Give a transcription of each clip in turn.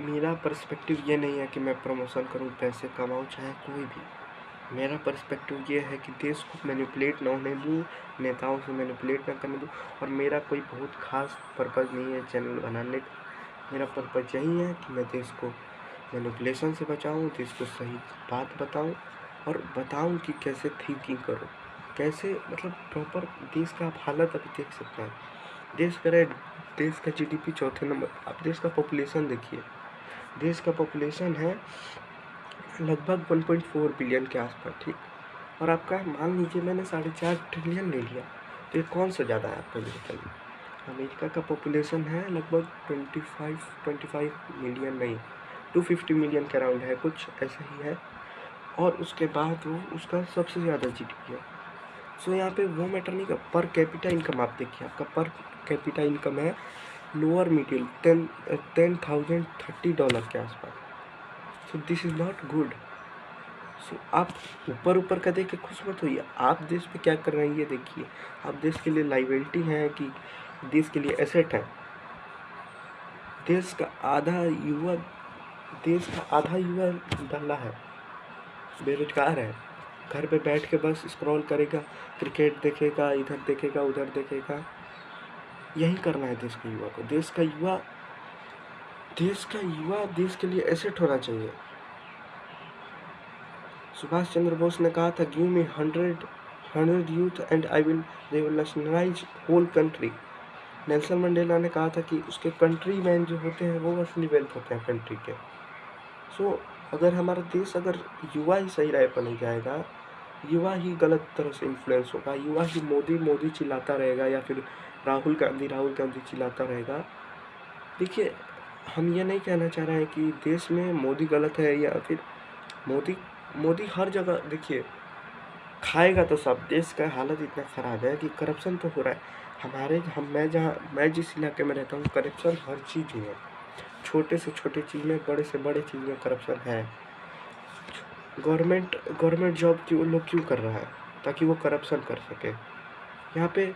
मेरा पर्सपेक्टिव ये नहीं है कि मैं प्रमोशन करूं, पैसे कमाऊं, चाहे कोई भी। मेरा पर्सपेक्टिव ये है कि देश को मैनिपुलेट ना होने दूँ, नेताओं से मैनिपुलेट ना करने दूँ। और मेरा कोई बहुत ख़ास पर्पज़ नहीं है चैनल बनाने का। मेरा पर्पज़ यही है कि मैं देश को मैनिपुलेशन से बचाऊँ, देश को सही बात बताऊँ और बताऊँ कि कैसे थिंकिंग करो, कैसे मतलब प्रॉपर देश का आप हालत अभी देख सकते हैं। देश का जीडीपी चौथे नंबर। आप देश का पॉपुलेशन देखिए, देश का पॉपुलेशन है लगभग 1.4 बिलियन के आसपास, ठीक। और आपका मान लीजिए मैंने 4.5 ट्रिलियन ले लिया, तो ये कौन सा ज़्यादा है आपको ये बताइए। अमेरिका का पॉपुलेशन है लगभग 25 मिलियन नहीं, 250 मिलियन के अराउंड है, कुछ ऐसा ही है। और उसके बाद वो उसका सबसे ज़्यादा जीडीपी है। सो यहाँ पे वो मैटर नहीं का पर कैपिटा इनकम। आप देखिए, आपका पर कैपिटा इनकम है लोअर मिडिल $10,030 के आसपास। So this is not good. So आप ऊपर का देख के खुश मत होइए, आप देश पे क्या कर रहे हैं ये देखिए। आप देश के लिए लाइबिलिटी हैं कि देश के लिए एसेट है। देश का आधा युवा दल्ला है, बेरोजगार है, घर पे बैठ के बस स्क्रॉल करेगा, क्रिकेट देखेगा, इधर देखेगा उधर देखेगा। यही करना है देश के युवा को। देश का युवा देश के लिए एसेट होना चाहिए। सुभाष चंद्र बोस ने कहा था, give me 100 youth and I will revolutionise whole country. Nelson Mandela ने कहा था कि उसके कंट्री मैन जो होते हैं वो असली वेल्थ होते हैं कंट्री के। सो अगर हमारा देश, अगर युवा ही सही राह पर नहीं जाएगा, युवा ही गलत तरह से इन्फ्लुएंस होगा, युवा ही मोदी चिल्लाता रहेगा या फिर राहुल गांधी चिल्लाता रहेगा। देखिए, हम ये नहीं कहना चाह रहे हैं कि देश में मोदी गलत है या फिर मोदी हर जगह देखिए खाएगा तो सब। देश का हालत इतना ख़राब है कि करप्शन तो हो रहा है। मैं जिस इलाके में रहता हूँ, करप्शन हर चीज़ में है। छोटे से छोटे चीज़ में, बड़े से बड़े चीज़ में करप्शन है। गवर्नमेंट जॉब वो लोग क्यों कर रहा है? ताकि वो करप्शन कर सके। यहाँ पे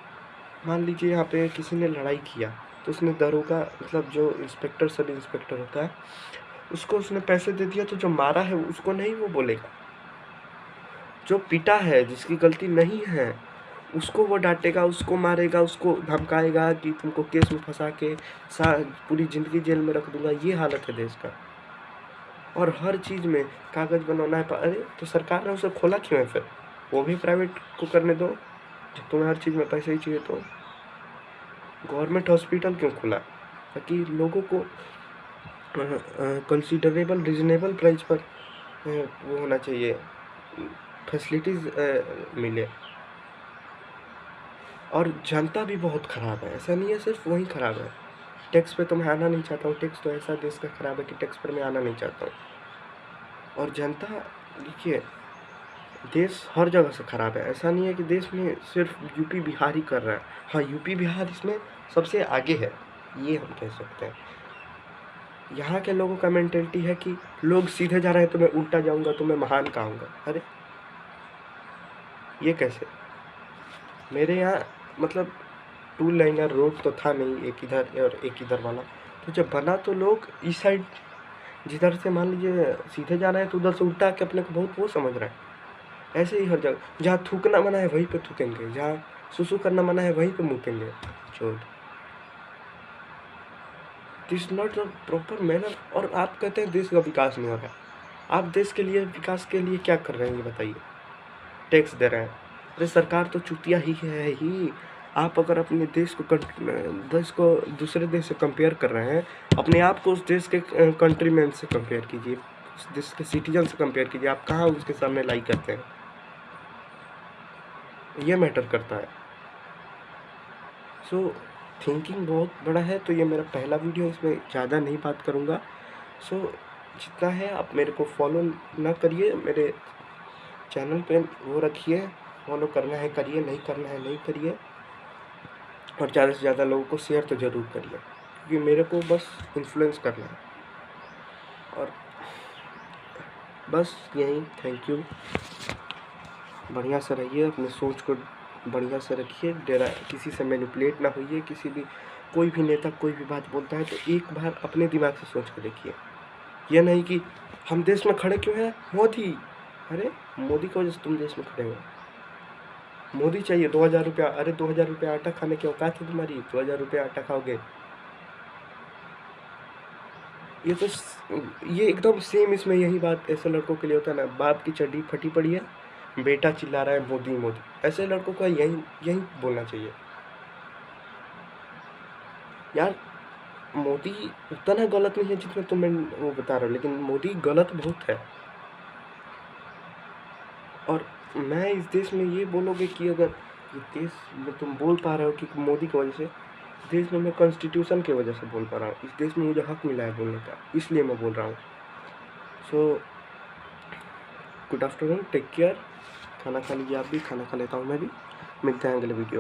मान लीजिए, यहाँ पे किसी ने लड़ाई किया तो उसने दरोगा मतलब जो सब इंस्पेक्टर होता है, उसको उसने पैसे दे दिया, तो जो मारा है उसको नहीं वो बोलेगा। जो पीटा है, जिसकी गलती नहीं है, उसको वो डांटेगा, उसको मारेगा, उसको धमकाएगा कि तुमको केस में फंसा के पूरी ज़िंदगी जेल में रख दूंगा। ये हालत है देश का। और हर चीज़ में कागज़ बनवाना है। अरे तो सरकार ने उसे खोला क्यों है फिर? वो भी प्राइवेट को करने दो, जब तुम्हें हर चीज़ में पैसे ही चाहिए तो। गवर्नमेंट हॉस्पिटल क्यों खुला? ताकि लोगों को कंसिडरेबल रीजनेबल प्राइस पर वो होना चाहिए, फैसिलिटीज़ मिले। और जनता भी बहुत ख़राब है, ऐसा नहीं है सिर्फ वही ख़राब है। टैक्स पे तो मैं आना नहीं चाहता हूँ, टैक्स तो ऐसा देश का ख़राब है कि टैक्स पर मैं आना नहीं चाहता हूँ। और जनता देखिए, देश हर जगह से ख़राब है। ऐसा नहीं है कि देश में सिर्फ यूपी बिहार ही कर रहा है। हाँ, यूपी बिहार इसमें सबसे आगे है, ये हम कह सकते हैं। यहाँ के लोगों का मेंटेलिटी है कि लोग सीधे जा रहे हैं तो मैं उल्टा जाऊँगा तो मैं महान कहूँगा। अरे ये कैसे? मेरे यहाँ मतलब 2 लाइनर रोड तो था नहीं, एक इधर और एक इधर वाला। तो जब बना तो लोग इस साइड, जिधर से मान लीजिए सीधे जा रहे हैं तो उधर से उल्टा के अपने को बहुत वो समझ रहे हैं। ऐसे ही हर जगह, जहाँ थूकना मना है वहीं पे थूकेंगे, जहाँ सुसु करना मना है वहीं पे मुतेंगे। चोर, this not the proper manner. और आप कहते हैं देश का विकास नहीं हो रहा है। आप देश के लिए विकास के लिए क्या कर रहे हैं ये बताइए? टैक्स दे रहे हैं। अरे सरकार तो चूतिया ही है ही। आप अगर अपने देश को दूसरे देश से कंपेयर कर रहे हैं, अपने आप को उस देश के कंट्रीमैन से कंपेयर कीजिए, उस देश के सिटीजन से कंपेयर कीजिए। आप कहाँ उसके सामने लाई करते हैं? ये मैटर करता है। सो थिंकिंग बहुत बड़ा है। तो ये मेरा पहला वीडियो, इसमें ज़्यादा नहीं बात करूँगा। सो जितना है आप मेरे को फॉलो ना करिए, मेरे चैनल पे वो रखिए, फॉलो करना है करिए, नहीं करना है नहीं करिए। और ज़्यादा से ज़्यादा लोगों को शेयर तो ज़रूर करिए, क्योंकि मेरे को बस इन्फ्लुएंस करना है। और बस यही, थैंक यू। बढ़िया से रहिए, अपने सोच को बढ़िया से रखिए, किसी से मैनिपुलेट ना होइए, किसी भी कोई भी नेता कोई भी बात बोलता है तो एक बार अपने दिमाग से सोच के देखिए। यह नहीं कि हम देश में खड़े क्यों हैं, मोदी। अरे मोदी की वजह से तुम देश में खड़े हो। मोदी चाहिए 2000 रुपया। अरे 2000 रुपया आटा खाने की औकात है तुम्हारी? 2000 रुपया आटा खाओगे? ये एकदम सेम इसमें यही बात ऐसे लड़कों के लिए होता है ना, बाप की चड्डी फटी पड़ी है, बेटा चिल्ला रहा है मोदी मोदी। ऐसे लड़कों का यही यही बोलना चाहिए यार। मोदी उतना गलत नहीं है जितना तुम वो बता रहे हो, लेकिन मोदी गलत बहुत है। और मैं इस देश में ये बोलोगे कि अगर ये देश में तुम बोल पा रहे हो कि मोदी की वजह से, देश में मैं कॉन्स्टिट्यूशन की वजह से बोल पा रहा हूँ। इस देश में मुझे हक मिला है बोलने का, इसलिए मैं बोल रहा हूँ। So good afternoon, take care. खाना खा लीजिए, आप भी खाना खा लेता हूँ मैं भी। मिलते हैं अगले वीडियो।